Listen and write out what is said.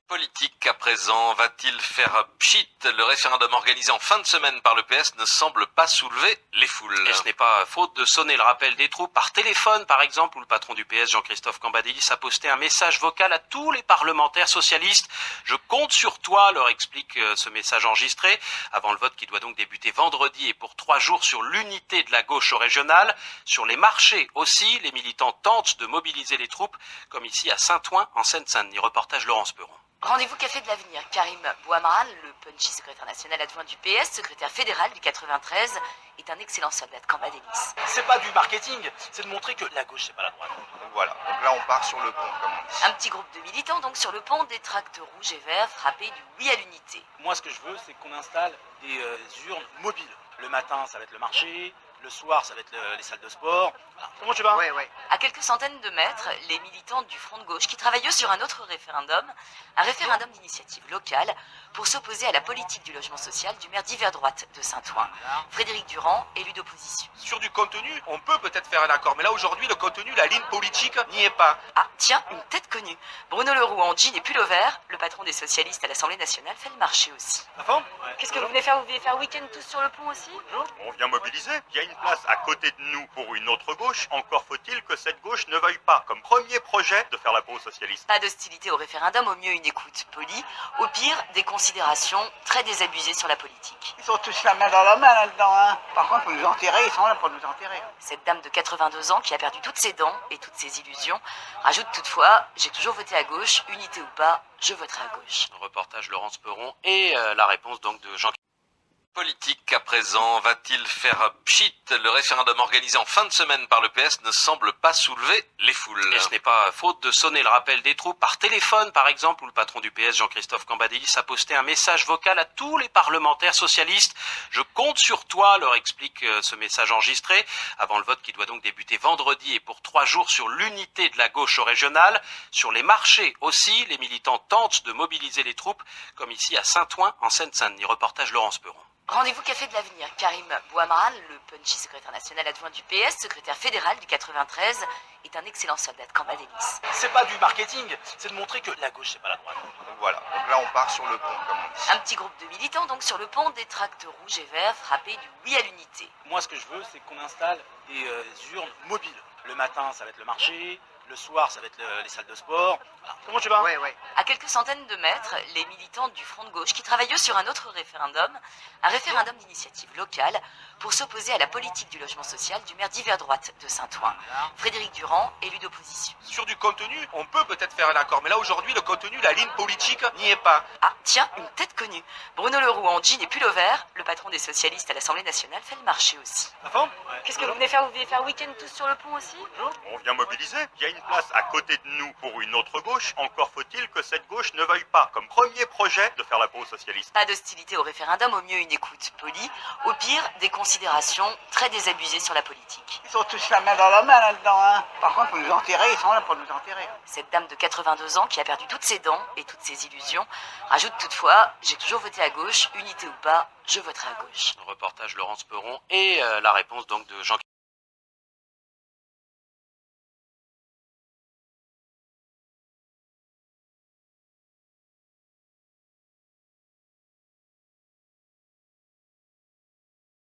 Politique à présent, va-t-il faire pchit? Le référendum organisé en fin de semaine par le PS ne semble pas soulever les foules. Et ce n'est pas faute de sonner le rappel des troupes par téléphone, par exemple, où le patron du PS, Jean-Christophe Cambadélis, a posté un message vocal à tous les parlementaires socialistes. Je compte sur toi, leur explique ce message enregistré, avant le vote qui doit donc débuter vendredi et pour 3 jours sur l'unité de la gauche au régional. Sur les marchés aussi, les militants tentent de mobiliser les troupes, comme ici à Saint-Ouen, en Seine-Saint-Denis. Reportage Laurence Perron. Rendez-vous Café de l'Avenir. Karim Bouamran, le punchy secrétaire national adjoint du PS, secrétaire fédéral du 93, est un excellent soldat de Cambadélis. C'est pas du marketing, c'est de montrer que la gauche c'est pas la droite. Voilà, donc là on part sur le pont comme on dit. Un petit groupe de militants donc sur le pont, des tracts rouges et verts frappés du oui à l'unité. Moi ce que je veux c'est qu'on installe des urnes mobiles. Le matin ça va être le marché, le soir ça va être les salles de sport. Voilà. Comment tu vas? Ouais. À quelques centaines de mètres, les militants du Front de gauche qui travaillent eux sur un autre référendum, un référendum d'initiative locale pour s'opposer à la politique du logement social du maire d'hiver droite de Saint-Ouen, Frédéric Durand, élu d'opposition. Sur du contenu, on peut peut-être faire un accord, mais là aujourd'hui le contenu, la ligne politique n'y est pas. Ah, tiens, une tête connue. Bruno Leroux en jean et pull vert, le patron des socialistes à l'Assemblée nationale, fait le marché aussi. La forme? Qu'est-ce que vous venez faire? Vous venez faire week-end tous sur le pont aussi? On vient mobiliser, il y a une place à côté de nous pour une autre gauche, encore faut-il que cette gauche ne veuille pas, comme premier projet, de faire la peau aux socialistes. Pas d'hostilité au référendum, au mieux une écoute polie, au pire des considérations très désabusées sur la politique. Ils sont tous la main dans la main là-dedans, hein. Par contre, pour nous enterrer, ils sont là pour nous enterrer. Cette dame de 82 ans qui a perdu toutes ses dents et toutes ses illusions rajoute toutefois « J'ai toujours voté à gauche, unité ou pas, je voterai à gauche ». Reportage Laurence Perron et la réponse donc de Jean. Politique à présent, va-t-il faire pchit? Le référendum organisé en fin de semaine par le PS ne semble pas soulever les foules. Et ce n'est pas faute de sonner le rappel des troupes par téléphone, par exemple, où le patron du PS, Jean-Christophe Cambadélis, a posté un message vocal à tous les parlementaires socialistes. Je compte sur toi, leur explique ce message enregistré, avant le vote qui doit donc débuter vendredi et pour 3 jours sur l'unité de la gauche au régional. Sur les marchés aussi, les militants tentent de mobiliser les troupes, comme ici à Saint-Ouen, en Seine-Saint-Denis. Reportage Laurence Perron. Rendez-vous Café de l'Avenir. Karim Bouamran, le punchy secrétaire national adjoint du PS, secrétaire fédéral du 93, est un excellent soldat de Cambadélis. C'est pas du marketing, c'est de montrer que la gauche c'est pas la droite. Voilà, donc là on part sur le pont comme on dit. Un petit groupe de militants donc sur le pont, des tracts rouges et verts frappés du oui à l'unité. Moi ce que je veux c'est qu'on installe des urnes mobiles. Le matin ça va être le marché, le soir ça va être les salles de sport. Voilà. Comment tu vas? Ouais. À quelques centaines de mètres, les militants du Front de gauche qui travaillent eux sur un autre référendum, un référendum d'initiative locale pour s'opposer à la politique du logement social du maire d'hiver droite de Saint-Ouen, Frédéric Durand, élu d'opposition. Sur du contenu, on peut peut-être faire un accord, mais là aujourd'hui le contenu, la ligne politique n'y est pas. Ah, tiens, une tête connue. Bruno Leroux en jean et pull vert, le patron des socialistes à l'Assemblée nationale, fait le marché aussi. La forme? Qu'est-ce que vous venez faire? Vous venez faire week-end tous sur le pont aussi? On vient mobiliser, il y a une place à côté de nous pour une autre gauche, encore faut-il que cette gauche ne veuille pas, comme premier projet, de faire la peau aux socialistes. Pas d'hostilité au référendum, au mieux une écoute polie, au pire des considérations très désabusées sur la politique. Ils sont tous la main dans la main là-dedans, hein. Par contre, pour nous enterrer, ils sont là pour nous enterrer. Cette dame de 82 ans qui a perdu toutes ses dents et toutes ses illusions rajoute toutefois « J'ai toujours voté à gauche, unité ou pas, je voterai à gauche ». Reportage Laurence Perron et la réponse donc de Jean.